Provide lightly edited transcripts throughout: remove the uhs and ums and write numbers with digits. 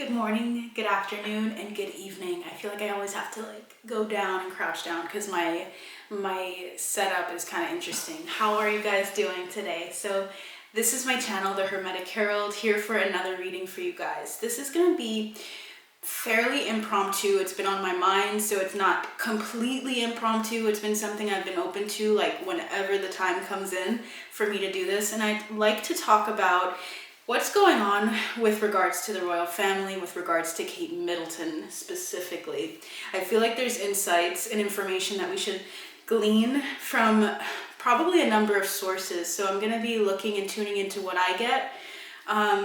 Good morning, good afternoon, and good evening. I feel like I always have to go down and crouch down because my setup is kind of interesting. How are you guys doing today? So this is my channel, the Hermetic Herald, here for another reading for you guys. This is going to be fairly impromptu. It's been on my mind, so it's not completely impromptu. It's been something I've been open to whenever the time comes in for me to do this. And I'd like to talk about what's going on with regards to the royal family, with regards to Kate Middleton specifically. I feel like there's insights and information that we should glean from probably a number of sources. So I'm going to be looking and tuning into what I get.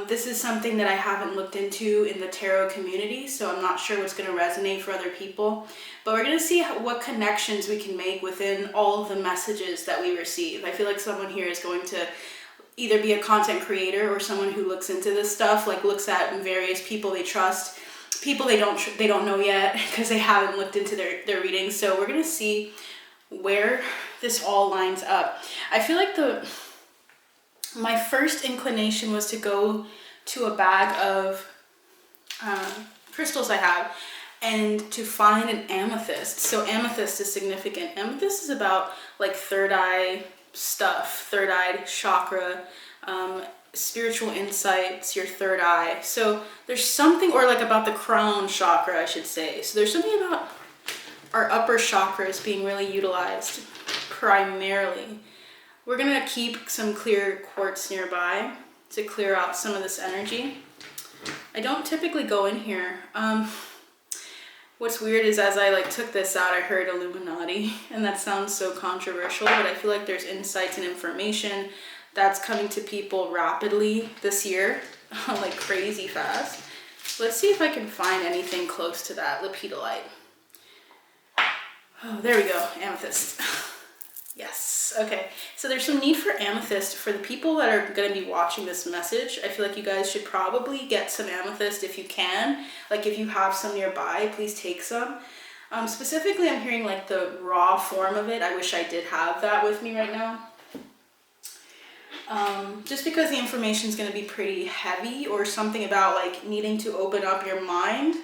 This is something that I haven't looked into in the tarot community, so I'm not sure what's going to resonate for other people. But we're going to see what connections we can make within all of the messages that we receive. I feel like someone here is going to either be a content creator or someone who looks into this stuff, looks at various people they trust, people they don't know yet because they haven't looked into their readings. So we're gonna see where this all lines up. I feel like my first inclination was to go to a bag of crystals I have and to find an amethyst. So amethyst is significant. Amethyst is about third eye stuff, third eye chakra, spiritual insights, your third eye. So there's something, or about the crown chakra, I should say. So there's something about our upper chakras being really utilized primarily. We're gonna keep some clear quartz nearby to clear out some of this energy. I don't typically go in here. What's weird is as I took this out, I heard Illuminati, and that sounds so controversial, but I feel like there's insights and information that's coming to people rapidly this year, crazy fast. Let's see if I can find anything close to that lepidolite. Oh, there we go, amethyst. Yes, okay. So there's some need for amethyst for the people that are going to be watching this message. I feel like you guys should probably get some amethyst if you can. If you have some nearby, please take some. Specifically, I'm hearing the raw form of it. I wish I did have that with me right now. Just because the information is going to be pretty heavy, or something about needing to open up your mind's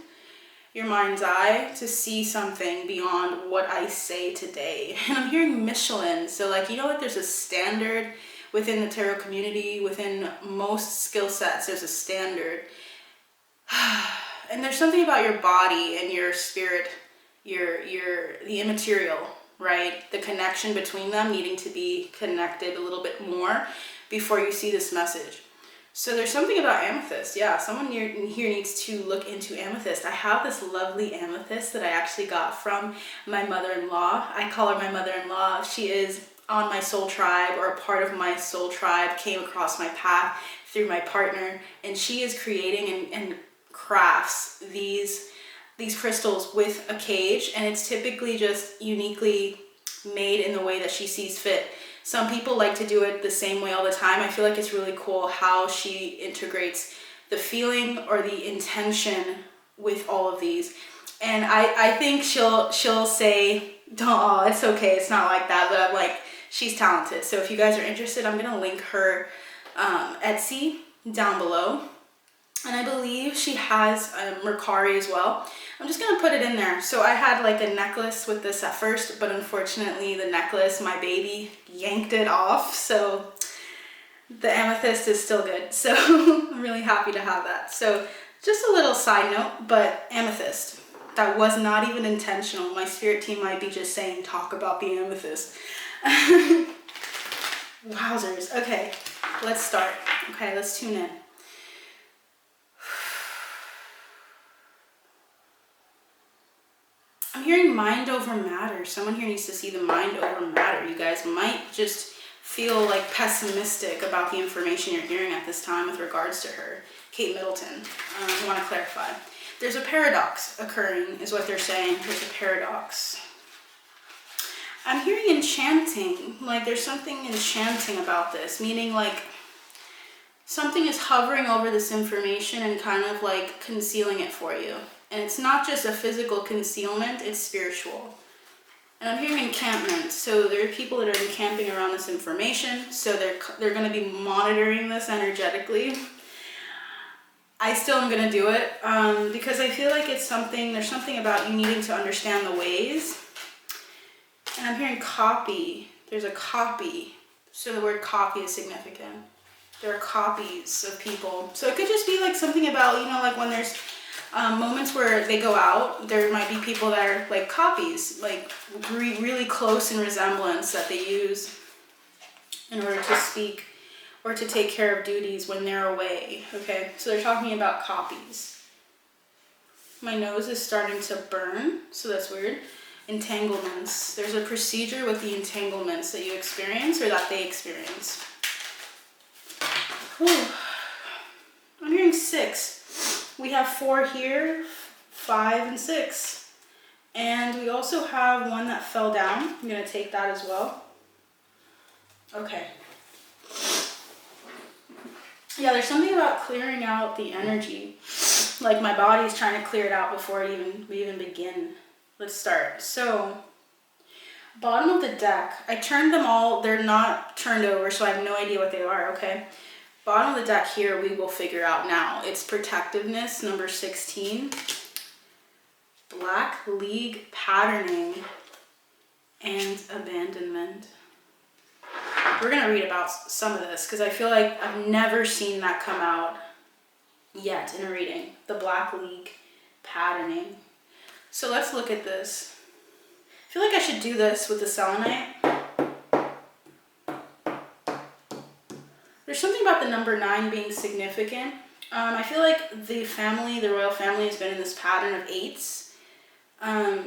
eye to see something beyond what I say today. And I'm hearing Michelin. So there's a standard within the tarot community, within most skill sets, there's a standard. And there's something about your body and your spirit, the immaterial, right? The connection between them needing to be connected a little bit more before you see this message. So there's something about amethyst. Yeah, someone here needs to look into amethyst. I have this lovely amethyst that I actually got from my mother-in-law. I call her my mother-in-law. She is on my soul tribe, or a part of my soul tribe, came across my path through my partner, and she is creating and crafts these crystals with a cage, and it's typically just uniquely made in the way that she sees fit. Some people like to do it the same way all the time. I feel like it's really cool how she integrates the feeling or the intention with all of these. And I think she'll say, oh, it's okay, it's not like that, but I'm she's talented. So if you guys are interested, I'm gonna link her Etsy down below. And I believe she has Mercari as well. I'm just gonna put it in there. So I had a necklace with this at first, but unfortunately the necklace, my baby yanked it off. So the amethyst is still good. So I'm really happy to have that. So just a little side note, but amethyst, that was not even intentional. My spirit team might be just saying, talk about the amethyst. Wowzers. Okay, let's start. Okay, let's tune in. I'm hearing mind over matter. Someone here needs to see the mind over matter. You guys might just feel pessimistic about the information you're hearing at this time with regards to her, Kate Middleton. I want to clarify. There's a paradox occurring, is what they're saying. There's a paradox. I'm hearing enchanting. There's something enchanting about this, meaning something is hovering over this information and kind of concealing it for you. And it's not just a physical concealment, it's spiritual. And I'm hearing encampment. So there are people that are encamping around this information. So they're going to be monitoring this energetically. I still am going to do it because I feel like it's something, there's something about you needing to understand the ways. And I'm hearing copy. There's a copy. So the word copy is significant. There are copies of people. So it could just be like something about, you know, like when there's moments where they go out, there might be people that are like copies, like really close in resemblance that they use in order to speak or to take care of duties when they're away, okay? So they're talking about copies. My nose is starting to burn, so that's weird. Entanglements. There's a procedure with the entanglements that you experience or that they experience. Whew. I'm hearing 6. We have 4 here, 5 and 6. And we also have one that fell down. I'm going to take that as well. Okay. Yeah, there's something about clearing out the energy. Like my body's trying to clear it out before we even begin. Let's start. So, bottom of the deck. I turned them all. They're not turned over, so I have no idea what they are, okay? Bottom of the deck here, we will figure out now. It's protectiveness, number 16. Black League patterning and abandonment. We're going to read about some of this because I feel like I've never seen that come out yet in a reading. The Black League patterning. So let's look at this. I feel like I should do this with the selenite. There's something about the number 9 being significant. I feel like the royal family has been in this pattern of 8s.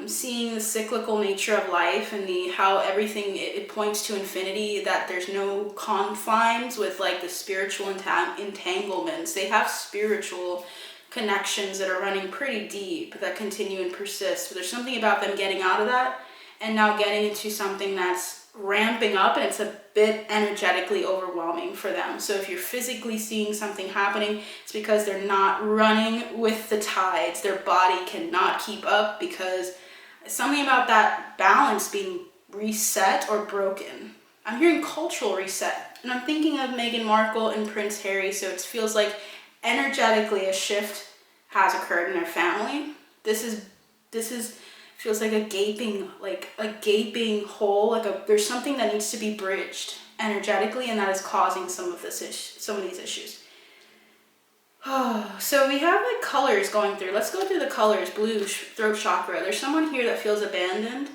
Seeing the cyclical nature of life and how everything, it points to infinity, that there's no confines with like the spiritual entanglements. They have spiritual connections that are running pretty deep that continue and persist. But there's something about them getting out of that and now getting into something that's ramping up, and it's a bit energetically overwhelming for them. So if you're physically seeing something happening, it's because they're not running with the tides. Their body cannot keep up because something about that balance being reset or broken. I'm hearing cultural reset, and I'm thinking of Meghan Markle and Prince Harry, so it feels like energetically a shift has occurred in their family. This is feels like a gaping hole, there's something that needs to be bridged energetically, and that is causing some of these issues. So we have like colors going through. Let's go through the colors. Blue, throat chakra. There's someone here that feels abandoned,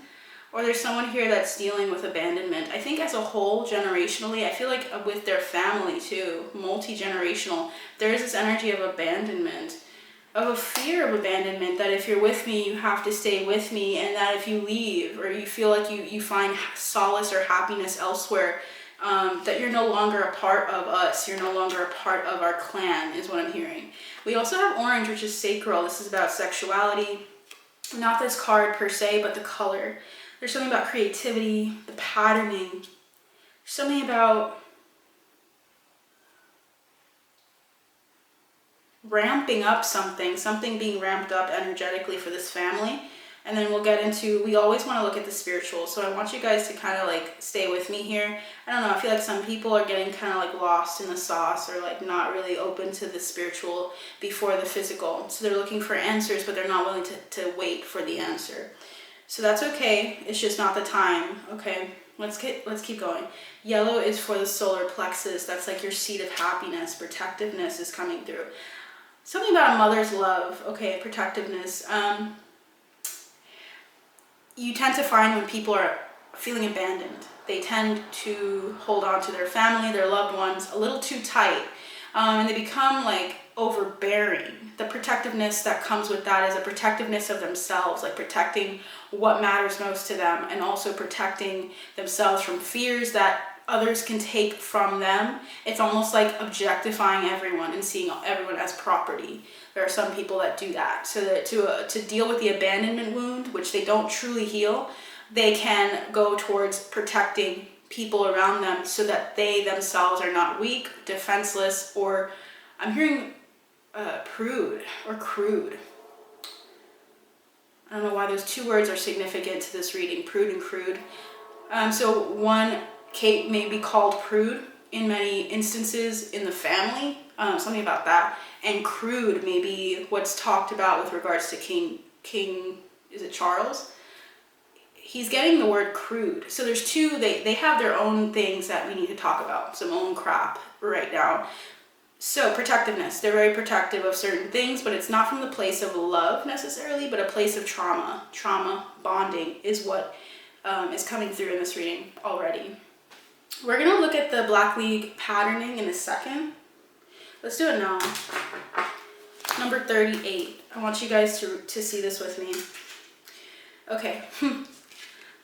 or there's someone here that's dealing with abandonment. I think as a whole, generationally, I feel like with their family too, multi-generational, there is this energy of abandonment, of a fear of abandonment, that if you're with me, you have to stay with me, and that if you leave or you feel like you find solace or happiness elsewhere, that you're no longer a part of us, you're no longer a part of our clan, is what I'm hearing. We also have orange, which is sacral. This is about sexuality. Not this card per se, but the color. There's something about creativity, the patterning. There's something about ramping up something being ramped up energetically for this family. And then we'll get into, we always want to look at the spiritual. So I want you guys to kind of like stay with me here. I don't know, I feel like some people are getting kind of like lost in the sauce, or like not really open to the spiritual before the physical. So they're looking for answers, but they're not willing to wait for the answer. So that's okay. It's just not the time. Okay, let's keep going. Yellow is for the solar plexus. That's like your seat of happiness. Protectiveness is coming through. Something about a mother's love. Okay, protectiveness. You tend to find when people are feeling abandoned, they tend to hold on to their family, their loved ones, a little too tight. And they become like overbearing. The protectiveness that comes with that is a protectiveness of themselves, like protecting what matters most to them, and also protecting themselves from fears that others can take from them. It's almost like objectifying everyone and seeing everyone as property. There are some people that do that. So that to deal with the abandonment wound, which they don't truly heal, they can go towards protecting people around them so that they themselves are not weak, defenseless, or I'm hearing prude or crude. I don't know why those two words are significant to this reading, prude and crude. So one Kate may be called prude in many instances in the family. something about that. And crude, maybe what's talked about with regards to King, is it Charles? He's getting the word crude. So there's two, they have their own things that we need to talk about, some own crap right now. So protectiveness, they're very protective of certain things, but it's not from the place of love necessarily, but a place of trauma. Trauma, bonding is what is coming through in this reading already. We're gonna look at the Black League patterning in a second. Let's do it now. Number 38. I want you guys to see this with me. Okay.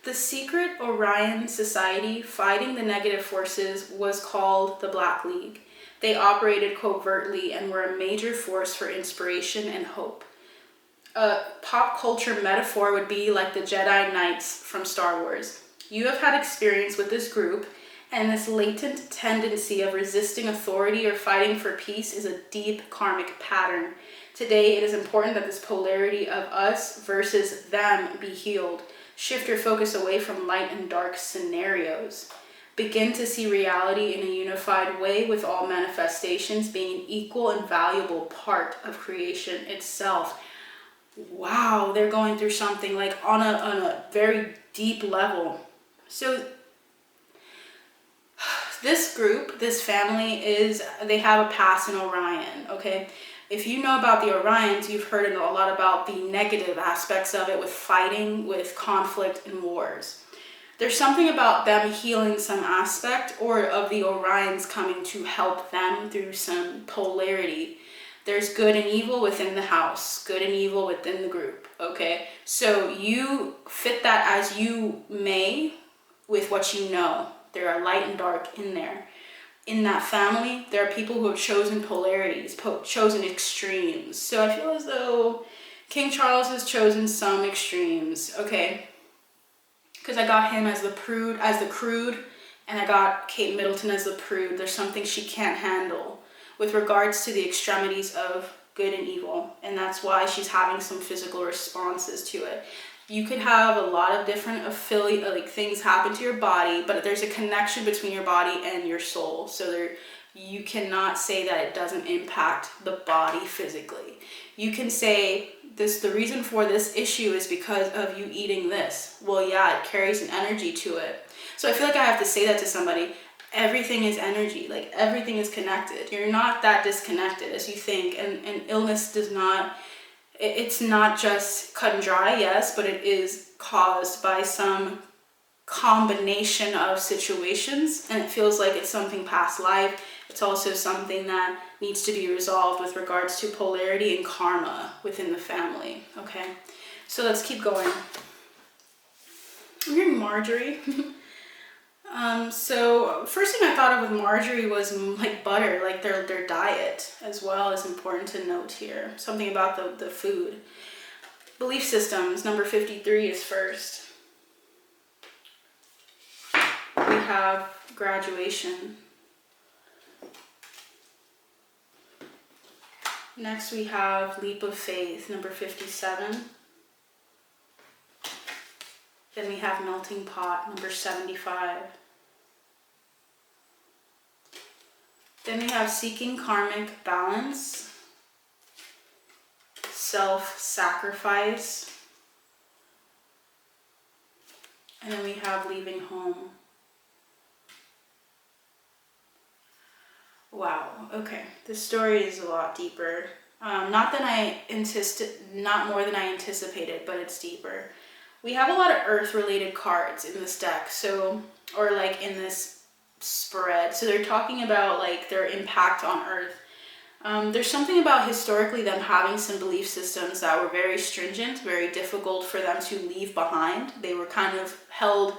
The secret Orion society fighting the negative forces was called the Black League. They operated covertly and were a major force for inspiration and hope. A pop culture metaphor would be like the Jedi Knights from Star Wars. You have had experience with this group, and this latent tendency of resisting authority or fighting for peace is a deep karmic pattern. Today, it is important that this polarity of us versus them be healed. Shift your focus away from light and dark scenarios. Begin to see reality in a unified way, with all manifestations being an equal and valuable part of creation itself. Wow, they're going through something like on a very deep level. So this group, this family, they have a past in Orion, okay? If you know about the Orions, you've heard a lot about the negative aspects of it, with fighting, with conflict and wars. There's something about them healing some aspect, or of the Orions coming to help them through some polarity. There's good and evil within the house, good and evil within the group, okay? So you fit that as you may with what you know. There are light and dark in there. In that family, there are people who have chosen polarities, chosen extremes. So I feel as though King Charles has chosen some extremes, okay? Because I got him as the crude, and I got Kate Middleton as the prude. There's something she can't handle with regards to the extremities of good and evil, and that's why she's having some physical responses to it. You could have a lot of different things happen to your body, but there's a connection between your body and your soul. So you cannot say that it doesn't impact the body physically. You can say the reason for this issue is because of you eating this. Well, yeah, it carries an energy to it. So I feel like I have to say that to somebody. Everything is energy, like everything is connected. You're not that disconnected as you think, and illness does not. It's not just cut and dry, yes, but it is caused by some combination of situations, and it feels like it's something past life. It's also something that needs to be resolved with regards to polarity and karma within the family, okay? So let's keep going. I'm hearing Marjorie. So first thing I thought of with Marjorie was like butter, like their diet as well is important to note here. Something about the food. Belief systems, number 53 is first. We have graduation. Next we have leap of faith, number 57. Then we have melting pot, number 75. Then we have seeking karmic balance, self-sacrifice, and then we have leaving home. Wow, okay, this story is a lot deeper. Not more than I anticipated, but it's deeper. We have a lot of earth-related cards in this deck, or like in this spread. So they're talking about like their impact on earth. There's something about historically them having some belief systems that were very stringent, very difficult for them to leave behind. They were kind of held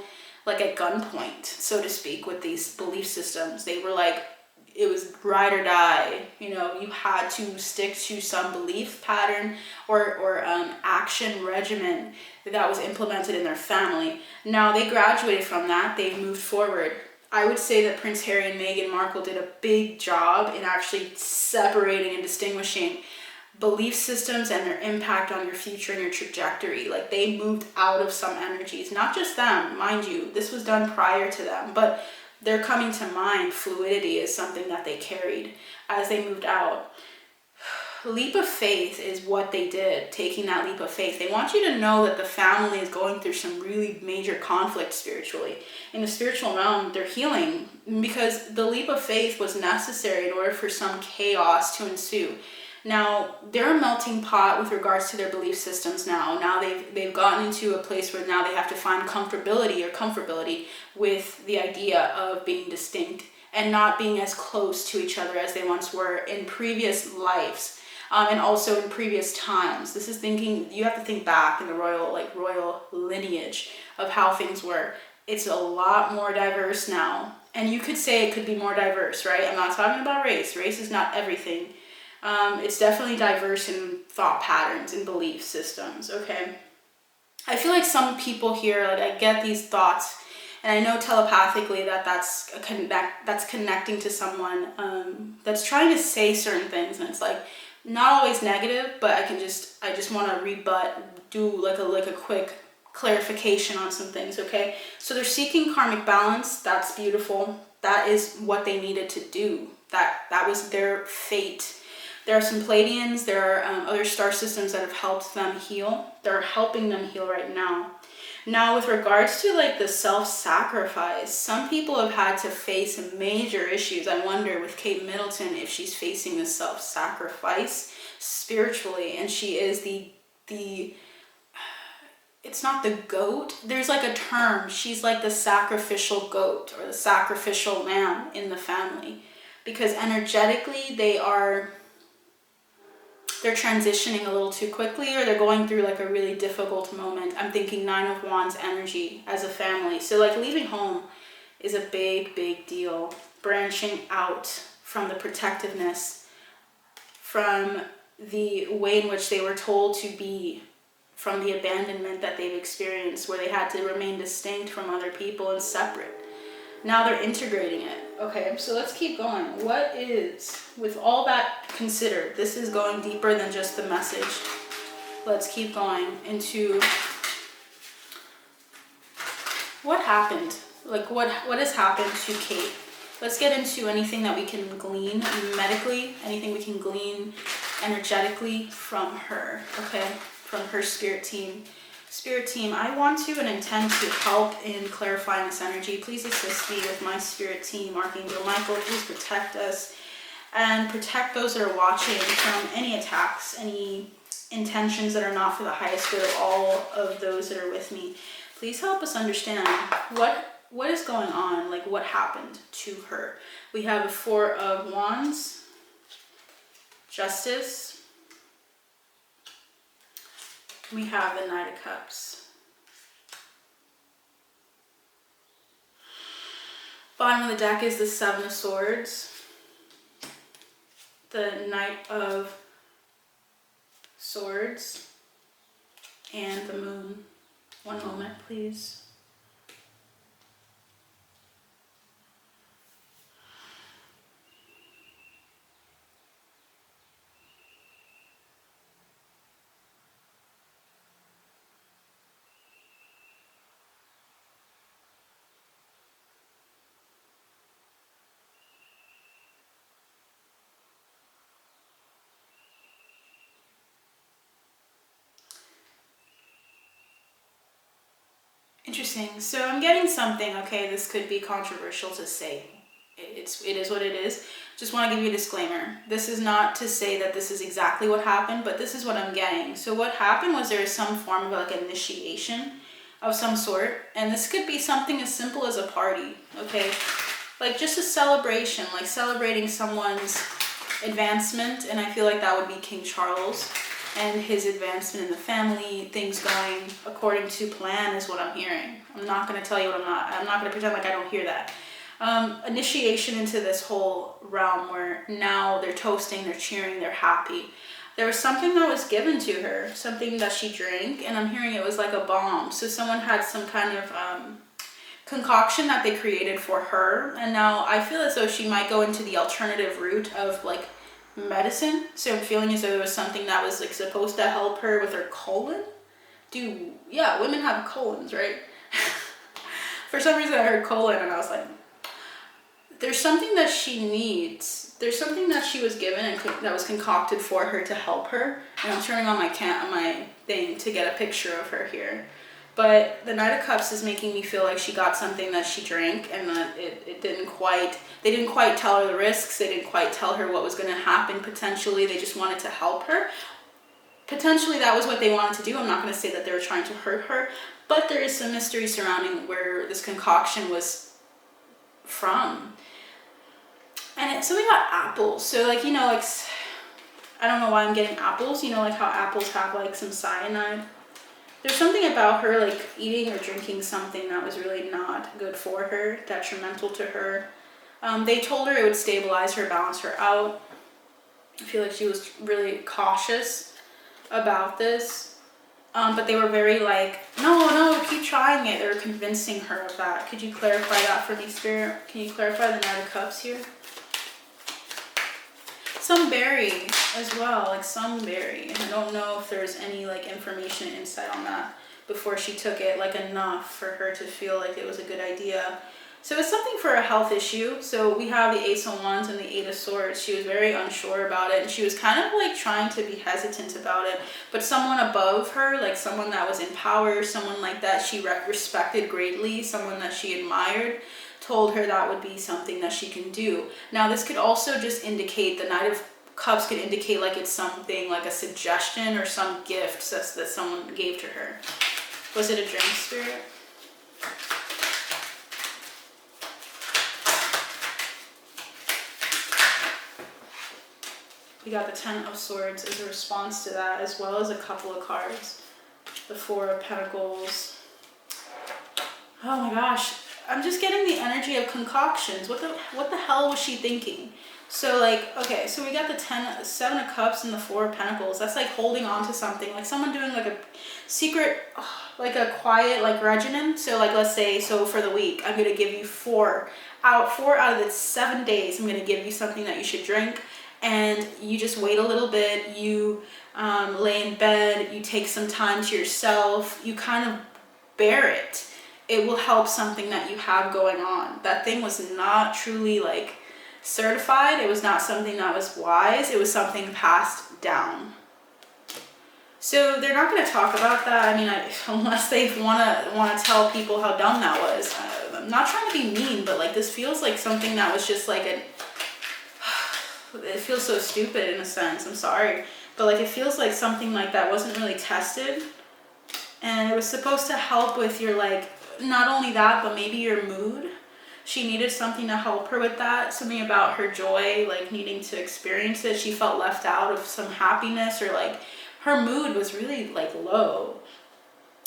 like at gunpoint, so to speak, with these belief systems. They were like, it was ride or die. You had to stick to some belief pattern or action regimen that was implemented in their family. Now they graduated from that. They've moved forward. I would say that Prince Harry and Meghan Markle did a big job in actually separating and distinguishing belief systems and their impact on your future and your trajectory. Like they moved out of some energies, not just them, mind you, this was done prior to them, but they're coming to mind. Fluidity is something that they carried as they moved out. Leap of faith is what they did, taking that leap of faith. They want you to know that the family is going through some really major conflict spiritually. In the spiritual realm, they're healing because the leap of faith was necessary in order for some chaos to ensue. Now, they're a melting pot with regards to their belief systems now. Now they've gotten into a place where now they have to find comfortability with the idea of being distinct and not being as close to each other as they once were in previous lives. And also in previous times. This is thinking, you have to think back in the royal lineage of how things were. It's a lot more diverse now. And you could say it could be more diverse, right? I'm not talking about race. Race is not everything. It's definitely diverse in thought patterns and belief systems, okay? I feel like some people here, like I get these thoughts, and I know telepathically that's connecting to someone that's trying to say certain things, and it's like, not always negative, but I just want to rebut, do like a quick clarification on some things, okay? So they're seeking karmic balance. That's beautiful. That is what they needed to do. That was their fate. There are some Pleiadians, there are other star systems that have helped them heal. They're helping them heal right now. Now, with regards to like the self-sacrifice, some people have had to face major issues. I wonder with Kate Middleton if she's facing the self-sacrifice spiritually, and she is the it's not the goat. There's like a term. She's like the sacrificial goat or the sacrificial lamb in the family, because energetically they're transitioning a little too quickly, or they're going through like a really difficult moment. I'm thinking 9 of Wands energy as a family. So like leaving home is a big deal. Branching out from the protectiveness, from the way in which they were told to be, from the abandonment that they've experienced where they had to remain distinct from other people and separate. Now they're integrating it. Okay, so let's keep going. What is, with all that considered, this is going deeper than just the message. Let's keep going into what happened. Like what has happened to Kate? Let's get into anything that we can glean medically, anything we can glean energetically from her, okay? From her spirit team. Spirit team, I want to and intend to help in clarifying this energy. Please assist me with my spirit team. Archangel Michael, please protect us and protect those that are watching from any attacks, any intentions that are not for the highest good of all of those that are with me. Please help us understand what is going on, like what happened to her. We have a 4 of Wands, Justice. We have the Knight of Cups. Bottom of the deck is the 7 of Swords. The Knight of Swords. And the Moon. One moment, please. Interesting. So I'm getting something, okay, this could be controversial to say. It is what it is. Just want to give you a disclaimer. This is not to say that this is exactly what happened, but this is what I'm getting. So what happened was there is some form of like initiation of some sort, and this could be something as simple as a party, okay? Like just a celebration, like celebrating someone's advancement, and I feel like that would be King Charles. And his advancement in the family, things going according to plan is what I'm hearing. I'm not going to tell you what I'm not going to pretend like I don't hear that. Initiation into this whole realm where now they're toasting, they're cheering, they're happy. There was something that was given to her, something that she drank, and I'm hearing it was like a bomb. So someone had some kind of concoction that they created for her, and now I feel as though she might go into the alternative route of like medicine. So I'm feeling as though there was something that was like supposed to help her with her colon. Yeah, women have colons, right? For some reason I heard colon and I was like, there's something that she needs. There's something that she was given and that was concocted for her to help her. And I'm turning on my thing to get a picture of her here. But the Knight of Cups is making me feel like she got something that she drank, and that it didn't quite, they didn't quite tell her the risks. They didn't quite tell her what was going to happen potentially. They just wanted to help her. Potentially that was what they wanted to do. I'm not going to say that they were trying to hurt her, but there is some mystery surrounding where this concoction was from. And so we got apples. So like, you know, like, I don't know why I'm getting apples. You know, like how apples have like some cyanide. There's something about her like eating or drinking something that was really not good for her, detrimental to her. They told her it would stabilize her, balance her out. I feel like she was really cautious about this. But they were very like, no, keep trying it. They were convincing her of that. Could you clarify that for me, Spirit? Can you clarify the Knight of Cups here? Some berry as well, like some berry. I don't know if there's any like information, insight on that before she took it, like enough for her to feel like it was a good idea. So it's something for a health issue. So we have the Ace of Wands and the Eight of Swords. She was very unsure about it, and she was kind of like trying to be hesitant about it. But someone above her, like someone that was in power, someone like that she respected greatly, someone that she admired, told her that would be something that she can do. Now this could also just indicate, the Knight of Cups could indicate like it's something like a suggestion or some gift that someone gave to her. Was it a drink, Spirit? We got the Ten of Swords as a response to that, as well as a couple of cards. The Four of Pentacles. Oh my gosh. I'm just getting the energy of concoctions. What the hell was she thinking? So like, okay, so we got the Seven of Cups and the Four of Pentacles. That's like holding on to something, like someone doing like a secret, like a quiet like regimen. So like, let's say, so for the week, I'm gonna give you four out of the 7 days. I'm gonna give you something that you should drink, and you just wait a little bit. You lay in bed. You take some time to yourself. You kind of bear it. It will help something that you have going on. That thing was not truly like certified. It was not something that was wise. It was something passed down. So they're not going to talk about that. I mean, unless they want to tell people how dumb that was. I'm not trying to be mean, but like this feels like something that was just like it feels so stupid in a sense. I'm sorry, but like it feels like something like that wasn't really tested, and it was supposed to help with your like, not only that, but maybe your mood. She needed something to help her with that. Something about her joy, like needing to experience it. She felt left out of some happiness, or like her mood was really like low.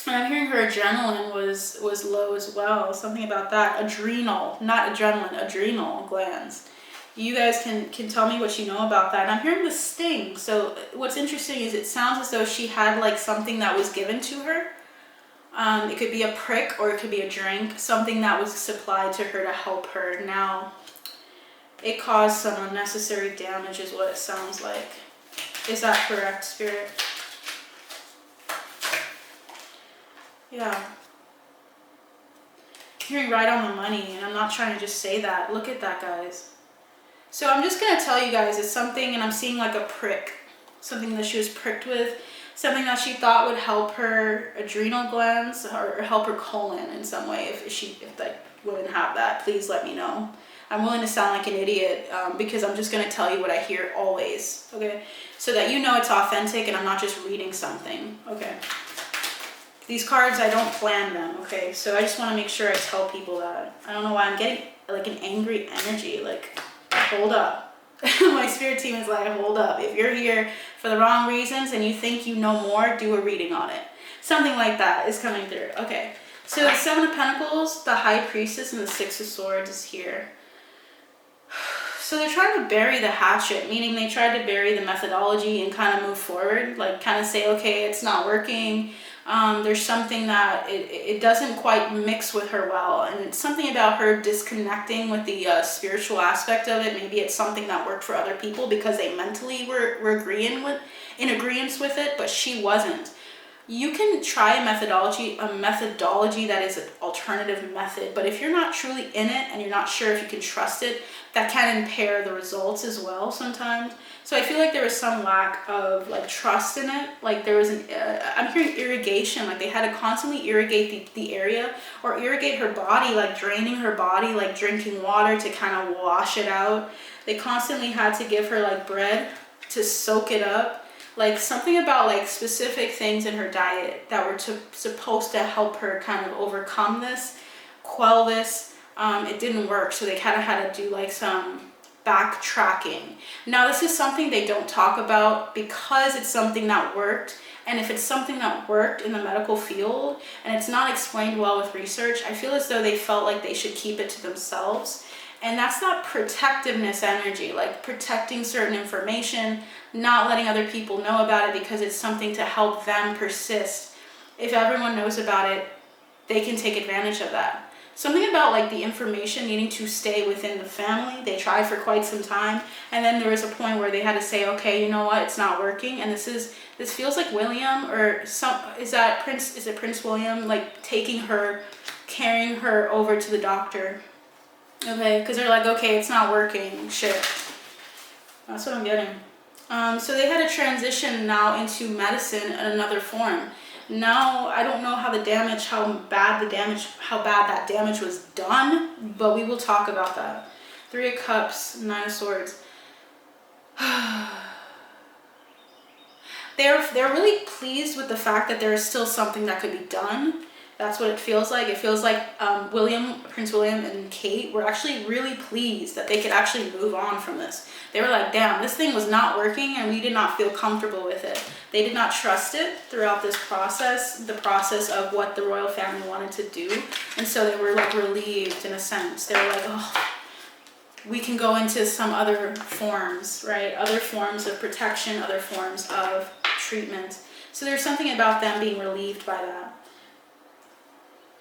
And I'm hearing her adrenaline was low as well. Something about that. Adrenal, not adrenaline, adrenal glands. You guys can tell me what you know about that. And I'm hearing the sting. So what's interesting is it sounds as though she had like something that was given to her. It could be a prick, or it could be a drink, something that was supplied to her to help her. Now, it caused some unnecessary damage is what it sounds like. Is that correct, Spirit? Yeah. Hearing right on the money, and I'm not trying to just say that. Look at that, guys. So I'm just going to tell you guys it's something, and I'm seeing like a prick. Something that she was pricked with. Something that she thought would help her adrenal glands, or help her colon in some way. If like women have that, please let me know. I'm willing to sound like an idiot because I'm just going to tell you what I hear always, okay? So that you know it's authentic and I'm not just reading something, okay? These cards, I don't plan them, okay? So I just want to make sure I tell people that. I don't know why I'm getting like an angry energy, like, hold up. My spirit team is like, hold up. If you're here for the wrong reasons and you think you know more, do a reading on it. Something like that is coming through. Okay, so the Seven of Pentacles, the High Priestess, and the Six of Swords is here. So they're trying to bury the hatchet, meaning they tried to bury the methodology and kind of move forward, like kind of say, okay, it's not working. There's something that it doesn't quite mix with her well, and it's something about her disconnecting with the spiritual aspect of it. Maybe it's something that worked for other people because they mentally were in agreement with it, but she wasn't. you can try a methodology that is an alternative method, but if you're not truly in it and you're not sure if you can trust it, that can impair the results as well sometimes. So I feel like there was some lack of like trust in it. Like there was I'm hearing irrigation, like they had to constantly irrigate the area, or irrigate her body, like draining her body, like drinking water to kind of wash it out. They constantly had to give her like bread to soak it up. Like something about like specific things in her diet that were supposed to help her kind of overcome this, quell this. It didn't work, so they kind of had to do like some backtracking. Now this is something they don't talk about because it's something that worked, and if it's something that worked in the medical field and it's not explained well with research, I feel as though they felt like they should keep it to themselves. And that's not protectiveness energy, like protecting certain information, not letting other people know about it because it's something to help them persist. If everyone knows about it, they can take advantage of that. Something about like the information needing to stay within the family. They tried for quite some time, and then there was a point where they had to say, okay, you know what, it's not working. And this feels like William, or is it Prince William, like taking her, carrying her over to the doctor. Okay, because they're like, okay, it's not working, shit. That's what I'm getting. So they had to transition now into medicine in another form. Now, I don't know how bad that damage was done, but we will talk about that. 3 of Cups, 9 of Swords. They're really pleased with the fact that there is still something that could be done. That's what it feels like. It feels like Prince William and Kate were actually really pleased that they could actually move on from this. They were like, damn, this thing was not working and we did not feel comfortable with it. They did not trust it throughout this process, the process of what the royal family wanted to do. And so they were like relieved in a sense. They were like, oh, we can go into some other forms, right? Other forms of protection, other forms of treatment. So there's something about them being relieved by that.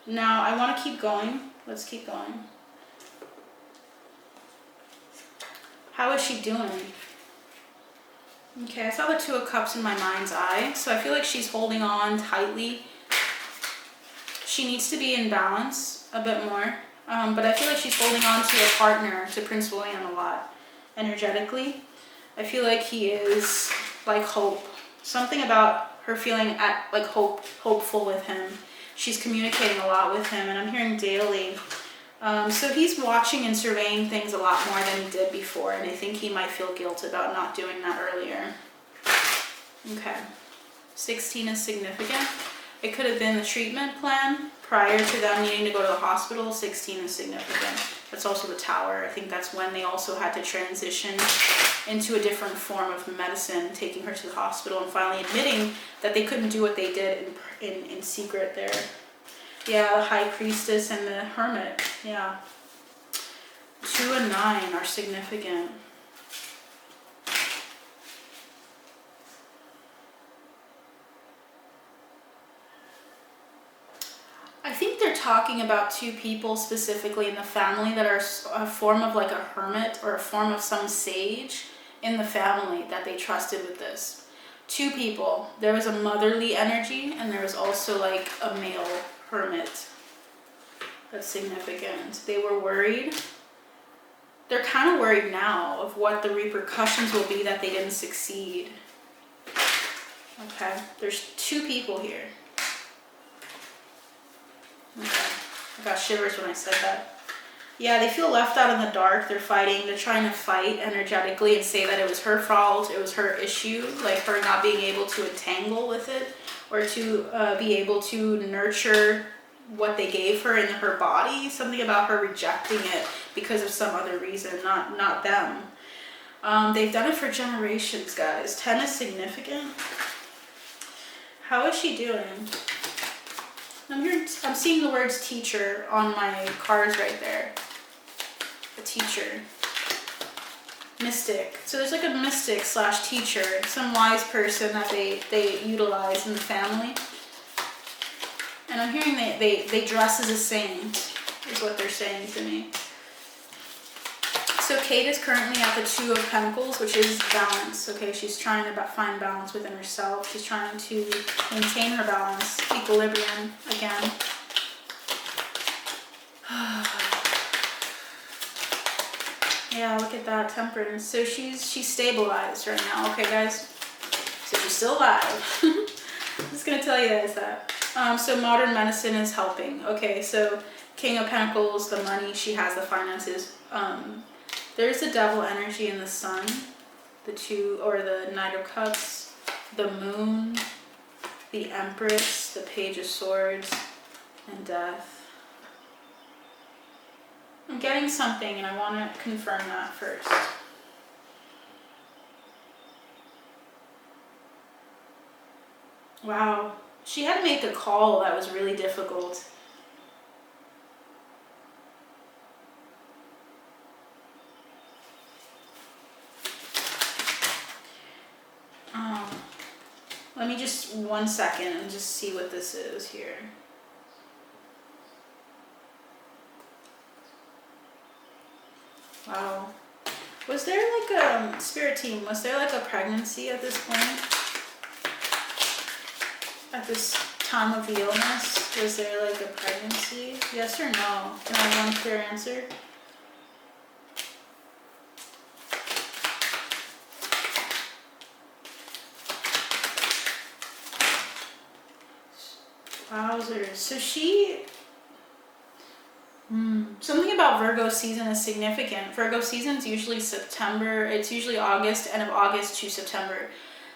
Now, I want to keep going. Let's keep going. How is she doing? Okay, I saw the 2 of Cups in my mind's eye, so I feel like she's holding on tightly. She needs to be in balance a bit more, but I feel like she's holding on to a partner, to Prince William, a lot, energetically. I feel like he is like hope. Something about her feeling like hopeful with him. She's communicating a lot with him, and I'm hearing daily. So he's watching and surveying things a lot more than he did before, and I think he might feel guilt about not doing that earlier. Okay. 16 is significant. It could have been the treatment plan prior to them needing to go to the hospital. 16 is significant. That's also the Tower. I think that's when they also had to transition into a different form of medicine, taking her to the hospital and finally admitting that they couldn't do what they did in secret there. Yeah, the High Priestess and the Hermit. Yeah. 2 and 9 are significant. I think they're talking about 2 people specifically in the family that are a form of like a hermit or a form of some sage in the family that they trusted with this. 2 people. There was a motherly energy, and there was also like a male hermit. That's significant. They were worried. They're kind of worried now of what the repercussions will be that they didn't succeed. Okay, there's 2 people here. Okay, I got shivers when I said that. Yeah, they feel left out in the dark. They're fighting. They're trying to fight energetically and say that it was her fault. It was her issue, like her not being able to entangle with it or to be able to nurture what they gave her in her body. Something about her rejecting it because of some other reason, not them. They've done it for generations, guys. 10 is significant. How is she doing? I'm seeing the words teacher on my cards right there. A teacher. Mystic. So there's like a mystic / teacher, some wise person that they utilize in the family. And I'm hearing they dress as a saint, is what they're saying to me. So Kate is currently at the Two of Pentacles, which is balance. Okay, she's trying to find balance within herself. She's trying to maintain her balance, equilibrium again. Yeah, look at that, Temperance. So she's stabilized right now. Okay, guys. So she's still alive. I'm just gonna tell you guys that. So modern medicine is helping. Okay, so King of Pentacles, the money, she has the finances. There's the Devil energy in the Sun, the Two, or the Knight of Cups, the Moon, the Empress, the Page of Swords, and Death. I'm getting something and I want to confirm that first. Wow. She had to make a call that was really difficult. Let me just 1 second and just see what this is here. Wow. Was there like a spirit team? Was there like a pregnancy at this point? At this time of the illness? Was there like a pregnancy? Yes or no? Can I have one clear answer? Wowzers. So she... Something about Virgo season is significant. Virgo season is usually September. It's usually August, end of August to September.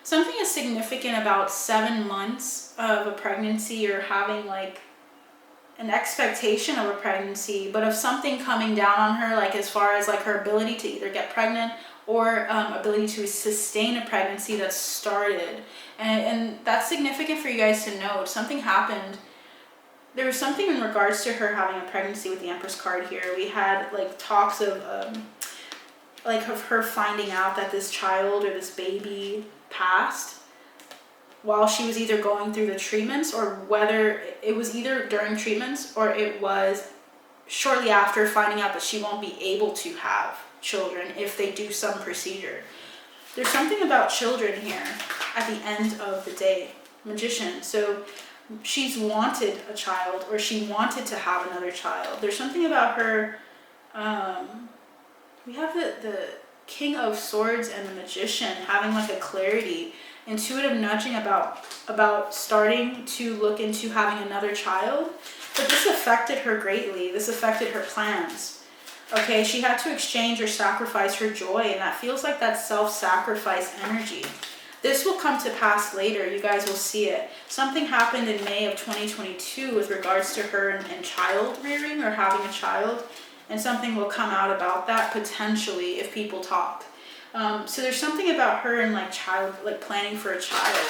Something is significant about 7 months of a pregnancy, or having like an expectation of a pregnancy, but of something coming down on her, like as far as like her ability to either get pregnant or ability to sustain a pregnancy that started. And that's significant for you guys to note. Something happened. There was something in regards to her having a pregnancy with the Empress card here. We had like talks of her finding out that this child or this baby passed while she was either going through the treatments, or whether it was either during treatments or it was shortly after, finding out that she won't be able to have children if they do some procedure. There's something about children here at the end of the day. Magician. So she's wanted a child, or she wanted to have another child. There's something about her. We have the King of Swords and the Magician having like a clarity, intuitive nudging about starting to look into having another child. But this affected her greatly. This affected her plans. Okay, she had to exchange or sacrifice her joy, and that feels like that self-sacrifice energy. This will come to pass later. You guys will see it. Something happened in May of 2022 with regards to her and child rearing, or having a child. And something will come out about that potentially if people talk. So there's something about her and like planning for a child.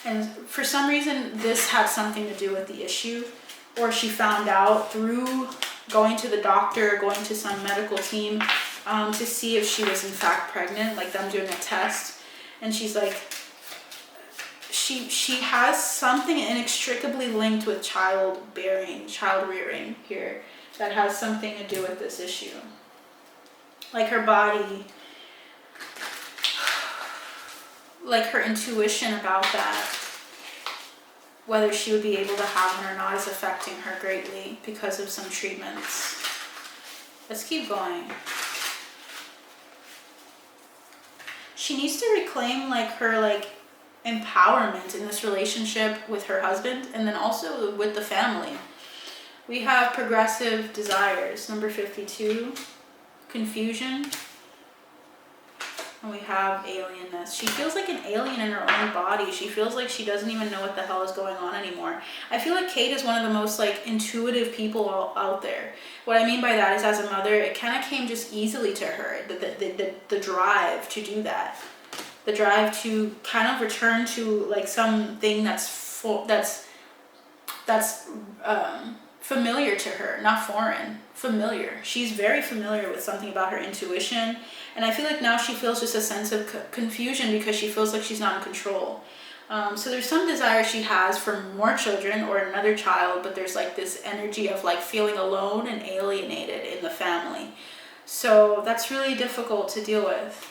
And for some reason, this had something to do with the issue. Or she found out through going to the doctor, going to some medical team to see if she was in fact pregnant, like them doing a test. And she's like, she has something inextricably linked with child rearing here that has something to do with this issue. Like her body, like her intuition about that, whether she would be able to have one or not, is affecting her greatly because of some treatments. Let's keep going. She needs to reclaim like her empowerment in this relationship with her husband, and then also with the family. We have progressive desires, number 52, confusion, and we have alienness. She feels like an alien in her own body. She feels like she doesn't even know what the hell is going on anymore. I feel like Kate is one of the most like intuitive people out there. What I mean by that is, as a mother, it kind of came just easily to her, the drive to do that. The drive to kind of return to like something that's familiar to her, not foreign, familiar. She's very familiar with something about her intuition, and I feel like now she feels just a sense of confusion because she feels like she's not in control. So there's some desire she has for more children or another child, but there's like this energy of like feeling alone and alienated in the family. So that's really difficult to deal with.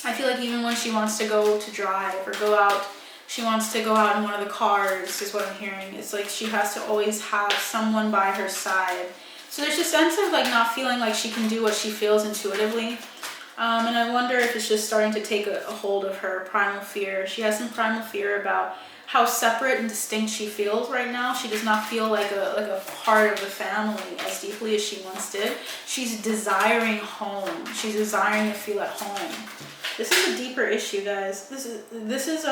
I feel like even when she wants to go to drive or go out, she wants to go out in one of the cars, is what I'm hearing. It's like she has to always have someone by her side. So there's a sense of like not feeling like she can do what she feels intuitively. And I wonder if it's just starting to take a hold of her primal fear. She has some primal fear about how separate and distinct she feels right now. She does not feel like a part of the family as deeply as she once did. She's desiring home. She's desiring to feel at home. This is a deeper issue, guys. This is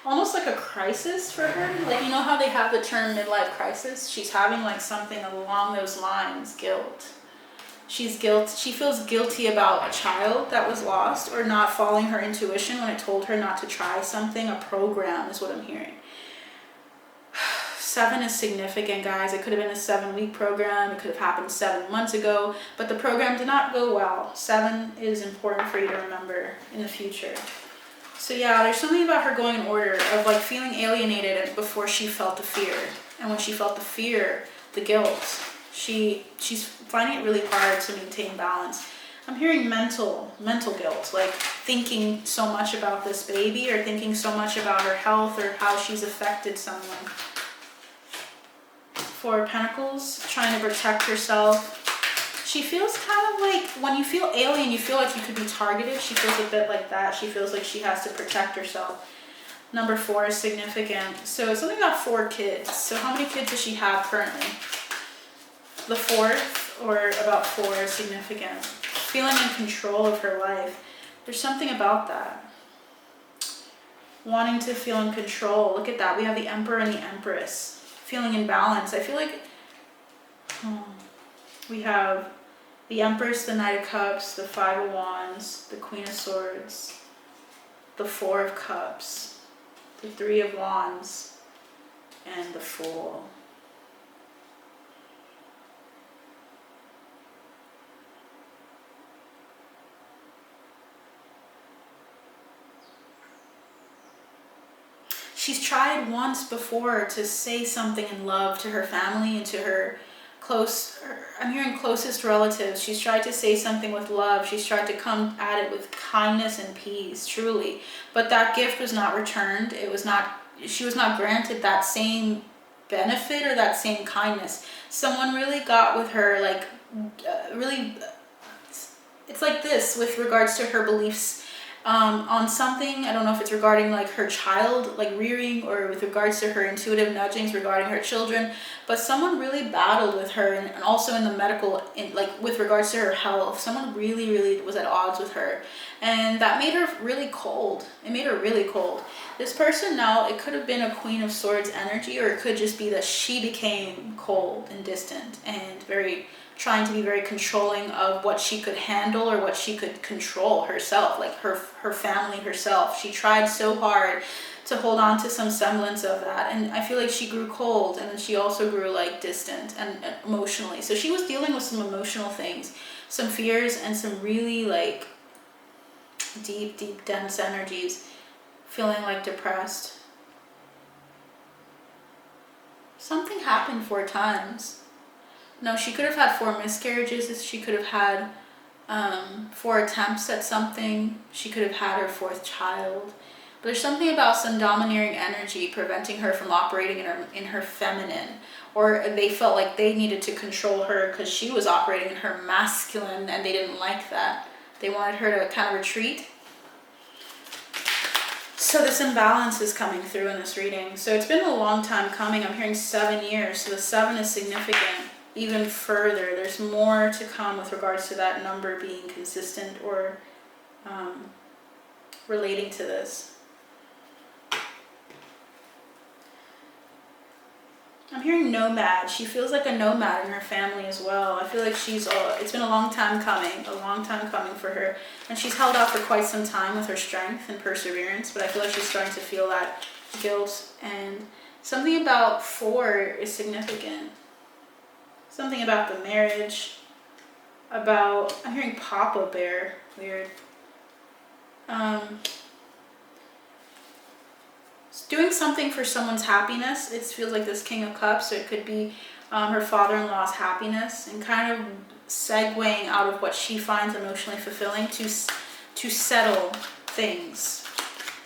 almost like a crisis for her. Like, you know how they have the term midlife crisis? She's having like something along those lines, guilt. She feels guilty about a child that was lost, or not following her intuition when it told her not to try something. A program is what I'm hearing. 7 is significant, guys. It could have been a 7-week program. It could have happened 7 months ago, but the program did not go well. 7 is important for you to remember in the future. So yeah, there's something about her going in order of like feeling alienated before she felt the fear. And when she felt the fear, the guilt, she's finding it really hard to maintain balance. I'm hearing mental guilt, like thinking so much about this baby, or thinking so much about her health or how she's affected someone. 4 of Pentacles, trying to protect herself. She feels kind of like, when you feel alien, you feel like you could be targeted. She feels a bit like that. She feels like she has to protect herself. Number 4 is significant. So it's something about 4 kids. So how many kids does she have currently? The 4th, or about 4, is significant. Feeling in control of her life. There's something about that. Wanting to feel in control. Look at that. We have the Emperor and the Empress. Feeling in balance. I feel like we have the Empress, the Knight of Cups, the 5 of Wands, the Queen of Swords, the 4 of Cups, the 3 of Wands, and the Fool. She's tried once before to say something in love to her family and to her I'm hearing closest relatives. She's tried to say something with love. She's tried to come at it with kindness and peace, truly. But that gift was not returned. She was not granted that same benefit or that same kindness. Someone really got with her, like, really, it's like this with regards to her beliefs. On something, I don't know if it's regarding like her child, like rearing, or with regards to her intuitive nudgings regarding her children, but someone really battled with her, and also in the medical, like with regards to her health, someone really was at odds with her, and that made her really cold. It made her really cold. This person now, it could have been a Queen of Swords energy, or it could just be that she became cold and distant and trying to be very controlling of what she could handle or what she could control herself, like her family, herself. She tried so hard to hold on to some semblance of that, and I feel like she grew cold, and then she also grew like distant and emotionally. So she was dealing with some emotional things, some fears, and some really like deep dense energies, feeling like depressed. Something happened 4 times. No, she could have had 4 miscarriages. She could have had 4 attempts at something. She could have had her 4th child. But there's something about some domineering energy preventing her from operating in her feminine. Or they felt like they needed to control her because she was operating in her masculine, and they didn't like that. They wanted her to kind of retreat. So this imbalance is coming through in this reading. So it's been a long time coming. I'm hearing 7 years. So the 7 is significant. Even further, there's more to come with regards to that number being consistent or relating to this. I'm hearing nomad. She feels like a nomad in her family as well. I feel like it's been a long time coming for her. And she's held out for quite some time with her strength and perseverance, but I feel like she's starting to feel that guilt. And something about 4 is significant. Something about the marriage, I'm hearing Papa Bear, weird. Doing something for someone's happiness. It feels like this King of Cups, so it could be her father-in-law's happiness, and kind of segueing out of what she finds emotionally fulfilling to settle things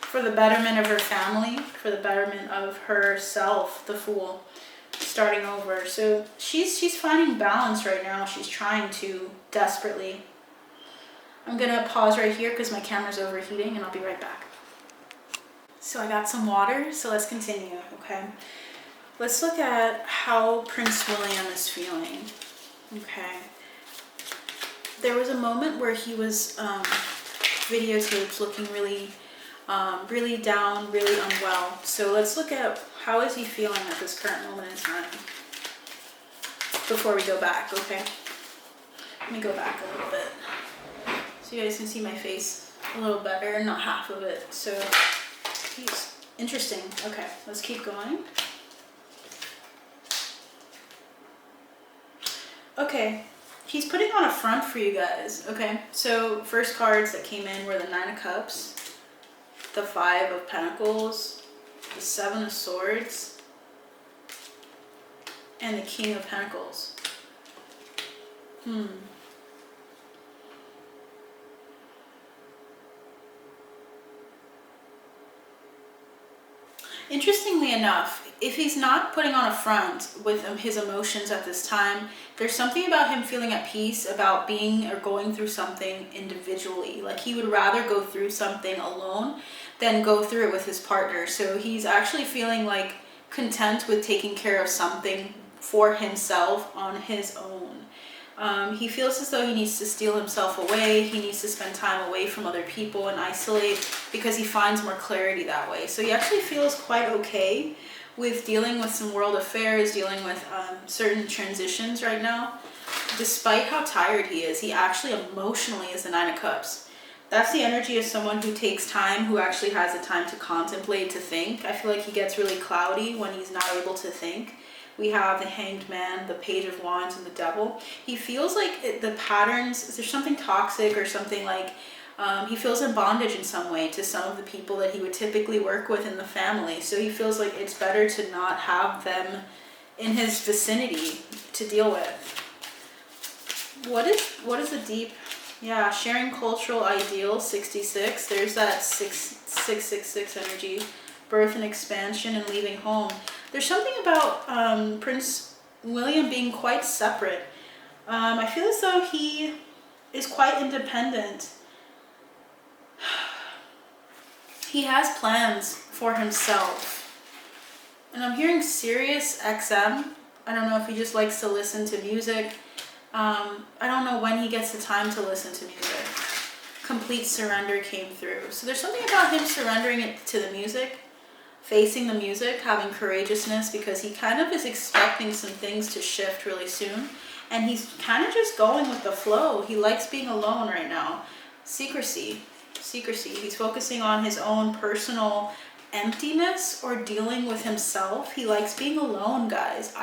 for the betterment of her family, for the betterment of herself, the Fool, starting over. So she's finding balance right now. She's trying to desperately. I'm gonna pause right here because my camera's overheating, and I'll be right back. So I got some water, so let's continue, okay? Let's look at how Prince William is feeling, okay? There was a moment where he was videotaped looking really down, really unwell. So let's look at how is he feeling at this current moment in time before we go back, okay? Let me go back a little bit so you guys can see my face a little better, not half of it. So he's interesting. Okay, let's keep going. Okay, he's putting on a front for you guys, okay? So first cards that came in were the Nine of Cups, the Five of Pentacles, the Seven of Swords, and the King of Pentacles. Interestingly enough, if he's not putting on a front with his emotions at this time, there's something about him feeling at peace about being or going through something individually. Like he would rather go through something alone than go through it with his partner. So he's actually feeling like content with taking care of something for himself on his own. He feels as though he needs to steal himself away. He needs to spend time away from other people and isolate because he finds more clarity that way. So he actually feels quite okay with dealing with some world affairs, dealing with certain transitions right now. Despite how tired he is, he actually emotionally is the Nine of Cups. That's the energy of someone who takes time, who actually has the time to contemplate, to think. I feel like he gets really cloudy when he's not able to think. We have the Hanged Man, the Page of Wands, and the Devil. He feels like the patterns, there's something toxic or something like he feels in bondage in some way to some of the people that he would typically work with in the family. So he feels like it's better to not have them in his vicinity to deal with. What is the deep, yeah, sharing cultural ideals, 66. There's that 666 energy, birth and expansion and leaving home. There's something about Prince William being quite separate. I feel as though he is quite independent. He has plans for himself. And I'm hearing Sirius XM. I don't know if he just likes to listen to music. I don't know when he gets the time to listen to music. Complete surrender came through. So there's something about him surrendering it to the music, facing the music, having courageousness, because he kind of is expecting some things to shift really soon. And he's kind of just going with the flow. He likes being alone right now. Secrecy. He's focusing on his own personal emptiness or dealing with himself. He likes being alone, guys.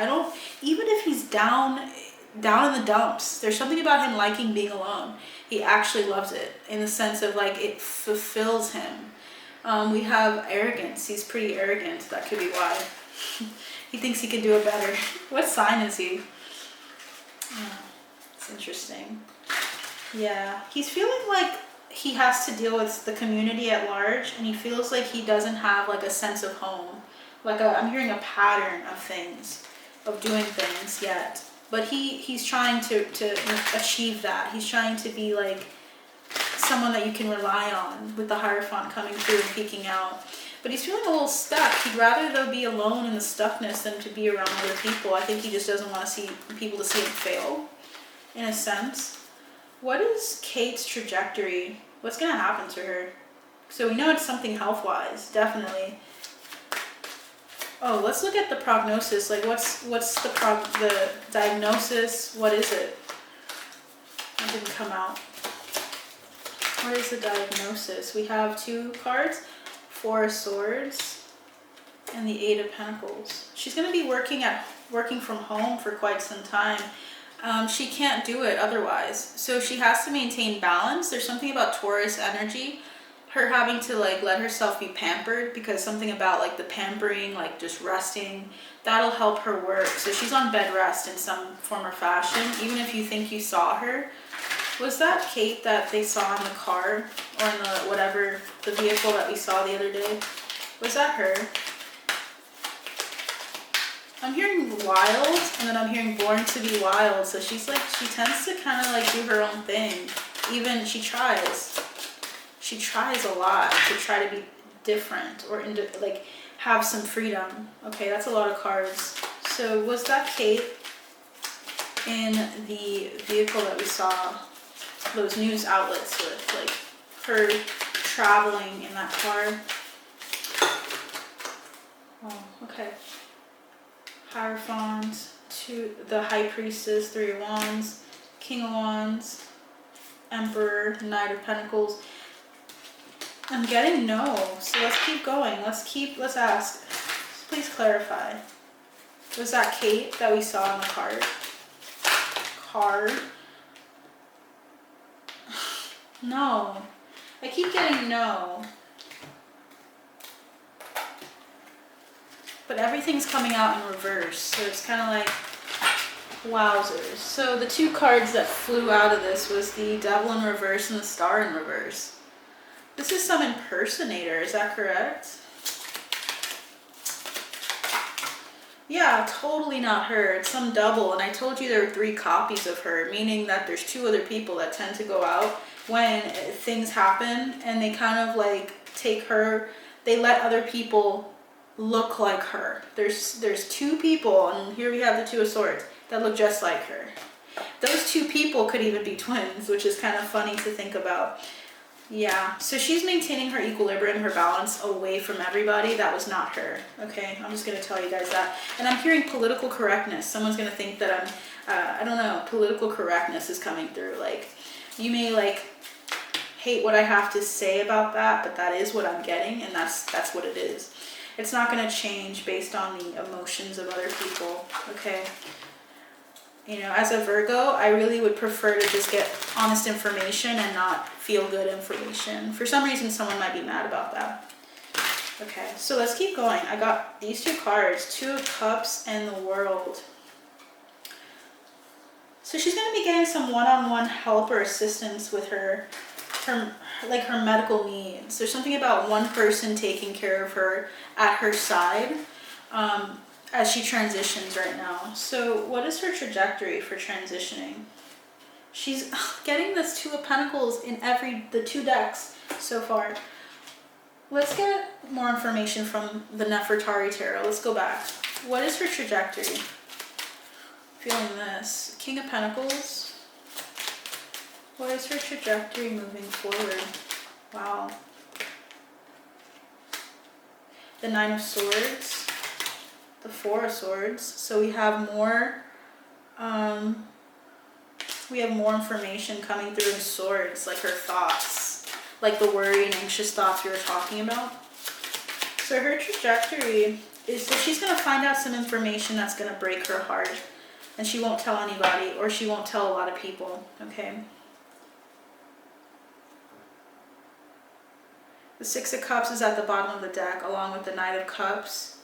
Even if he's down in the dumps, there's something about him liking being alone. He actually loves it in the sense of like it fulfills him. We have arrogance. He's pretty arrogant. That could be why. He thinks he can do it better. What sign is he? Oh, it's interesting. Yeah, he's feeling like he has to deal with the community at large, and he feels like he doesn't have like a sense of home. I'm hearing a pattern of things, of doing things yet. But he's trying to achieve that. He's trying to be like someone that you can rely on, with the Hierophant coming through and peeking out. But he's feeling a little stuck. He'd rather though be alone in the stuckness than to be around other people. I think he just doesn't want to see people to see him fail, in a sense. What is Kate's trajectory? What's going to happen to her? So we know it's something health-wise, definitely. Oh, let's look at the prognosis. Like, what's the diagnosis? What is it? That didn't come out. What is the diagnosis? We have 2 cards, 4 of Swords, and the 8 of Pentacles. She's going to be working from home for quite some time. She can't do it otherwise. So she has to maintain balance. There's something about Taurus energy. her having to like let herself be pampered, because something about like the pampering, like just resting, that'll help her work. So she's on bed rest in some form or fashion, even if you think you saw her. Was that Kate that they saw in the car, or in the whatever, the vehicle that we saw the other day? Was that her? I'm hearing wild, and then I'm hearing born to be wild. So she's like, she tends to kind of like do her own thing. Even she tries a lot to try to be different, or like have some freedom. Okay, that's a lot of cards. So was that Kate in the vehicle that we saw those news outlets with, like her traveling in that car? Oh, okay. Hierophant, the High Priestess, 3 of Wands, King of Wands, Emperor, Knight of Pentacles. I'm getting no, so let's keep going. Let's ask. Please clarify. Was that Kate that we saw in the card? No. I keep getting no. But everything's coming out in reverse, so it's kind of like wowzers. So the 2 cards that flew out of this was the Devil in reverse and the Star in reverse. This is some impersonator, is that correct? Yeah, totally not her. It's some double, and I told you there were 3 copies of her, meaning that there's 2 other people that tend to go out when things happen, and they kind of like take her, they let other people look like her. There's 2 people, and here we have the 2 of Swords, that look just like her. Those 2 people could even be twins, which is kind of funny to think about. Yeah, so she's maintaining her equilibrium, her balance away from everybody. That was not her, okay? I'm just going to tell you guys that. And I'm hearing political correctness. Someone's going to think that I'm, I don't know, political correctness is coming through. Like, you may, like, hate what I have to say about that, but that is what I'm getting, and that's what it is. It's not going to change based on the emotions of other people, okay? You know, as a Virgo, I really would prefer to just get honest information and not feel good information. For some reason, someone might be mad about that. Okay, so let's keep going. I got these 2 cards, 2 of Cups and the World. So she's going to be getting some one-on-one help or assistance with her medical needs. There's something about one person taking care of her at her side. As she transitions right now. So what is her trajectory for transitioning? She's getting this 2 of Pentacles in the 2 decks so far. Let's get more information from the Nefertari Tarot. Let's go back. What is her trajectory? Feeling this. King of Pentacles. What is her trajectory moving forward? Wow. The 9 of Swords. The 4 of Swords. So we have more information coming through in Swords, like her thoughts, like the worry and anxious thoughts we were talking about. So her trajectory is that she's going to find out some information that's going to break her heart, and she won't tell anybody, or she won't tell a lot of people, okay? The 6 of Cups is at the bottom of the deck, along with the Knight of Cups.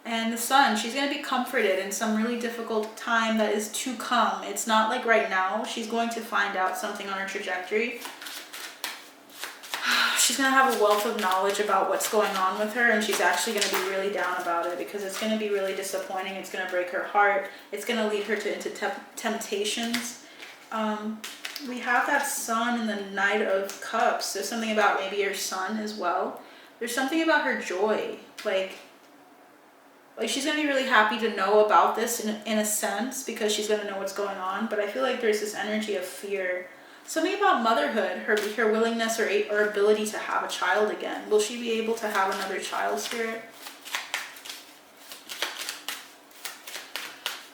And the Sun, she's going to be comforted in some really difficult time that is to come. It's not like right now. She's going to find out something on her trajectory. She's going to have a wealth of knowledge about what's going on with her, and she's actually going to be really down about it, because it's going to be really disappointing. It's going to break her heart. It's going to lead her into temptations. We have that Sun and the Knight of Cups. There's something about maybe your son as well. There's something about her joy. Like she's going to be really happy to know about this in a sense, because she's going to know what's going on. But I feel like there's this energy of fear. Something about motherhood, her willingness or ability to have a child again. Will she be able to have another child, Spirit?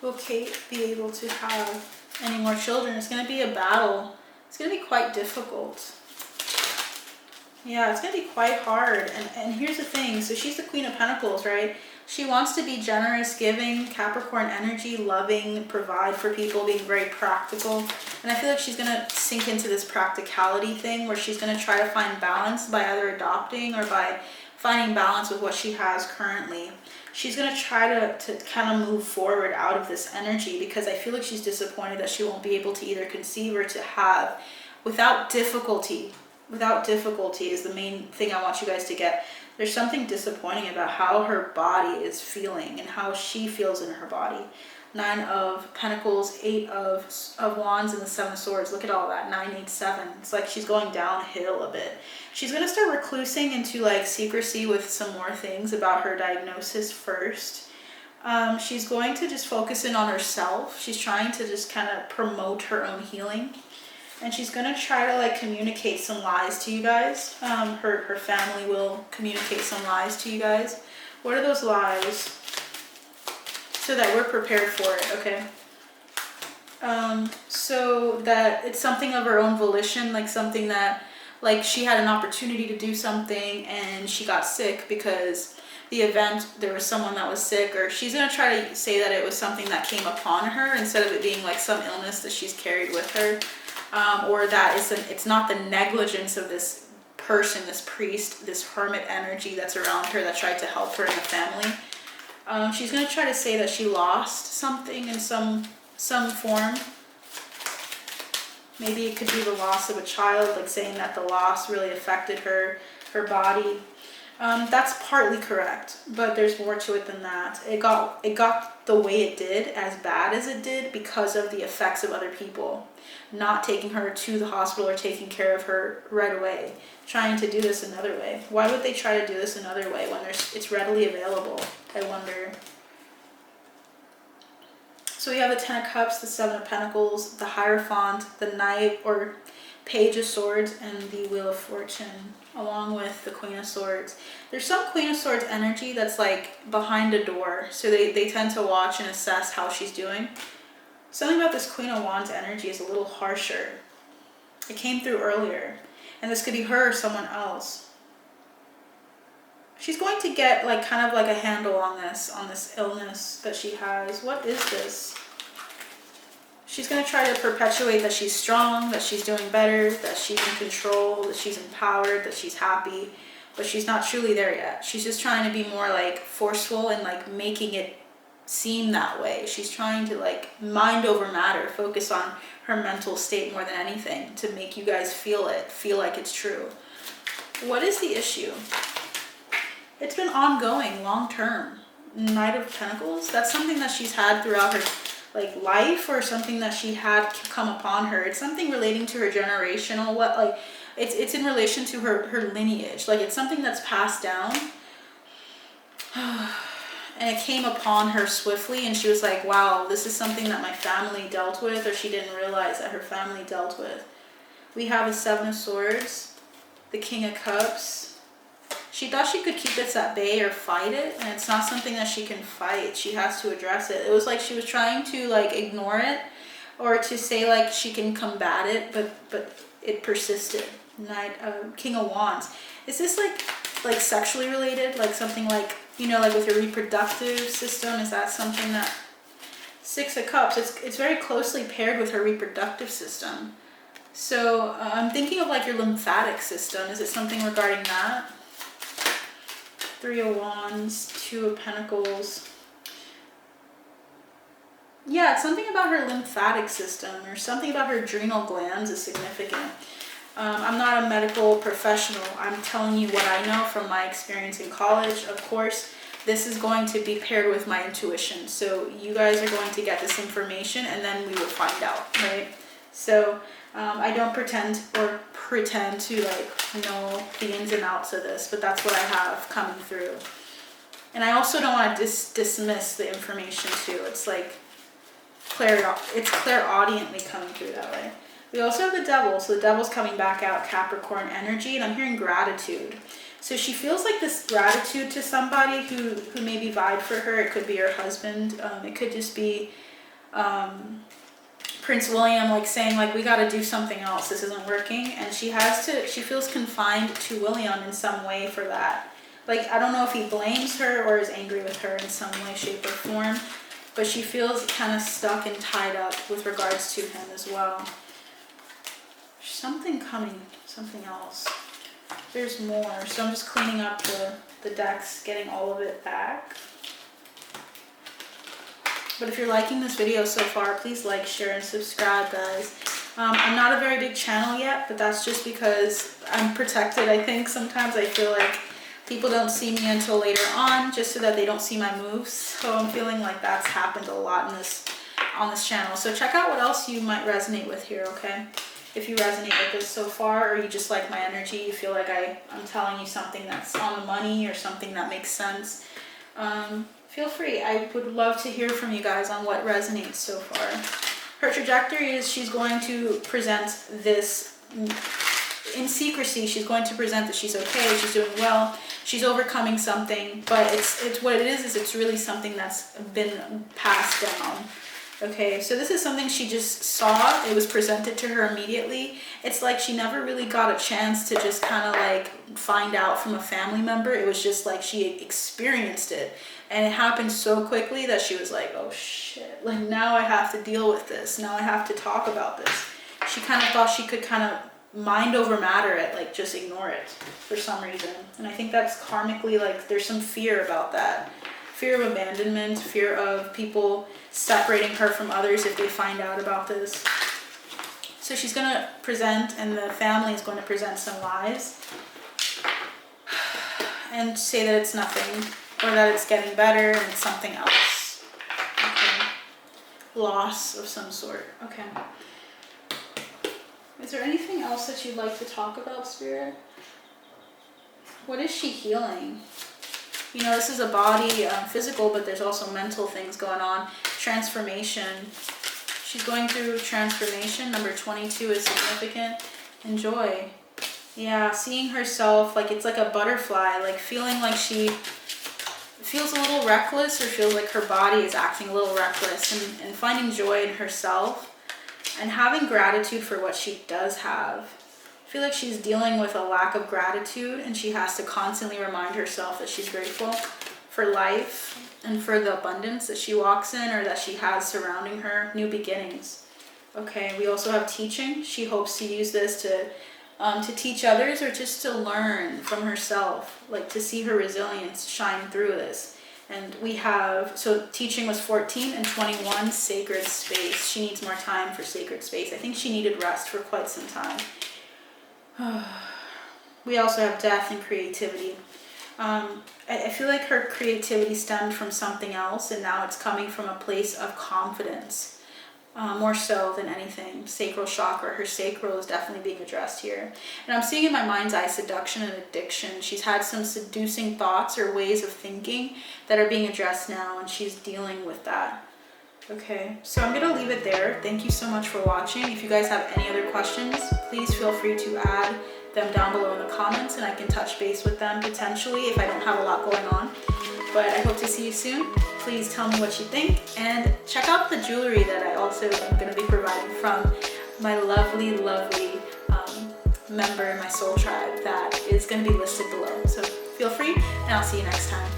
Will Kate be able to have any more children? It's going to be a battle. It's going to be quite difficult. Yeah, it's going to be quite hard. And here's the thing. So she's the Queen of Pentacles, right? She wants to be generous, giving, Capricorn energy, loving, provide for people, being very practical. And I feel like she's going to sink into this practicality thing where she's going to try to find balance by either adopting or by finding balance with what she has currently. She's going to try to kind of move forward out of this energy, because I feel like she's disappointed that she won't be able to either conceive or to have without difficulty. Without difficulty is the main thing I want you guys to get. There's something disappointing about how her body is feeling and how she feels in her body. 9 of Pentacles, 8 of Wands, and the 7 of Swords. Look at all that. 9, 8, 7. It's like she's going downhill a bit. She's going to start reclusing into like secrecy with some more things about her diagnosis first. She's going to just focus in on herself. She's trying to just kind of promote her own healing. And she's going to try to like communicate some lies to you guys. Her family will communicate some lies to you guys. What are those lies? So that we're prepared for it, okay? So that it's something of her own volition, like something that, like she had an opportunity to do something and she got sick because the event, there was someone that was sick, or she's going to try to say that it was something that came upon her instead of it being like some illness that she's carried with her. Or that it's not the negligence of this person, this priest, this hermit energy that's around her that tried to help her in the family. She's going to try to say that she lost something in some form. Maybe it could be the loss of a child, like saying that the loss really affected her body. That's partly correct, but there's more to it than that. It got the way it did, as bad as it did, because of the effects of other people not taking her to the hospital or taking care of her right away, trying to do this another way. Why would they try to do this another way when it's readily available? I wonder. So we have the 10 of Cups, the 7 of Pentacles, the Hierophant, the Knight or Page of Swords, and the Wheel of Fortune, along with the Queen of Swords. There's some Queen of Swords energy that's like behind a door, so they tend to watch and assess how she's doing. Something about this Queen of Wands energy is a little harsher. It came through earlier, and this could be her or someone else. She's going to get like kind of like a handle on this illness that she has. What is this? She's going to try to perpetuate that she's strong, that she's doing better, that she's in control, that she's empowered, that she's happy, but she's not truly there yet. She's just trying to be more like forceful and like making it seem that way. She's trying to like mind over matter, focus on her mental state more than anything to make you guys feel like it's true. What is the issue? It's been ongoing, long term. Knight of Pentacles, that's something that she's had throughout her like life, or something that she had come upon her. It's something relating to her generational, what like it's in relation to her lineage. Like it's something that's passed down. And it came upon her swiftly, and she was like, wow, this is something that my family dealt with, or she didn't realize that her family dealt with. We have the 7 of Swords, the King of Cups. She thought she could keep this at bay or fight it, and it's not something that she can fight. She has to address it. It was like she was trying to like ignore it, or to say like she can combat it, but it persisted. King of Wands. Is this like sexually related? Like something like, you know, like with your reproductive system? Is that something that... 6 of Cups, it's very closely paired with her reproductive system. So I'm thinking of like your lymphatic system. Is it something regarding that? 3 of Wands, 2 of Pentacles. Yeah, it's something about her lymphatic system, or something about her adrenal glands is significant. I'm not a medical professional. I'm telling you what I know from my experience in college. Of course, this is going to be paired with my intuition. So you guys are going to get this information, and then we will find out, right? So I don't pretend to like know the ins and outs of this, but that's what I have coming through. And I also don't want to dismiss the information too. It's like clairaudiently coming through that way. We also have the Devil, so the Devil's coming back out, Capricorn energy, and I'm hearing gratitude. So she feels like this gratitude to somebody who maybe vibed for her. It could be her husband. It could just be Prince William, like saying like, we got to do something else. This isn't working. And she feels confined to William in some way for that. Like, I don't know if he blames her or is angry with her in some way, shape, or form, but she feels kind of stuck and tied up with regards to him as well. Something coming, something else. There's more. So I'm just cleaning up the decks, getting all of it back. But if you're liking this video so far, please like, share, and subscribe, guys. I'm not a very big channel yet, but that's just because I'm protected. I think sometimes I feel like people don't see me until later on, just so that they don't see my moves. So I'm feeling like that's happened a lot on this channel. So check out what else you might resonate with here, okay? If you resonate with this so far, or you just like my energy, you feel like I'm telling you something that's on the money or something that makes sense, feel free. I would love to hear from you guys on what resonates so far. Her trajectory is she's going to present this in secrecy. She's going to present that she's okay, she's doing well, she's overcoming something, but it's what it is it's really something that's been passed down. Okay, so this is something she just saw. It was presented to her immediately. It's like she never really got a chance to just kind of like find out from a family member. It was just like she experienced it. And it happened so quickly that she was like, oh shit, like now I have to deal with this. Now I have to talk about this. She kind of thought she could kind of mind over matter it, like just ignore it for some reason. And I think that's karmically, like there's some fear about that. Fear of abandonment, fear of people separating her from others if they find out about this. So she's going to present, and the family is going to present some lies and say that it's nothing, or that it's getting better and it's something else. Okay. Loss of some sort. Okay. Is there anything else that you'd like to talk about, Spirit? What is she healing? You know, this is a body, physical, but there's also mental things going on. Transformation. She's going through transformation. Number 22 is significant. Enjoy. Yeah, seeing herself, like it's like a butterfly, like feeling like she feels a little reckless, or feels like her body is acting a little reckless, and finding joy in herself and having gratitude for what she does have. I feel like she's dealing with a lack of gratitude, and she has to constantly remind herself that she's grateful for life and for the abundance that she walks in, or that she has surrounding her. New beginnings. Okay, we also have teaching. She hopes to use this to teach others, or just to learn from herself, like to see her resilience shine through this. And we have, so teaching was 14, and 21, sacred space. She needs more time for sacred space. I think she needed rest for quite some time. We also have death and creativity. I feel like her creativity stemmed from something else, and now it's coming from a place of confidence, more so than anything. Sacral chakra, her sacral is definitely being addressed here. And I'm seeing in my mind's eye seduction and addiction. She's had some seducing thoughts or ways of thinking that are being addressed now, and she's dealing with that. Okay, so I'm gonna leave it there. Thank you so much for watching. If you guys have any other questions, please feel free to add them down below in the comments, and I can touch base with them potentially if I don't have a lot going on. But I hope to see you soon. Please tell me what you think, and check out the jewelry that I also am going to be providing from my lovely member in my soul tribe that is going to be listed below. So feel free, and I'll see you next time.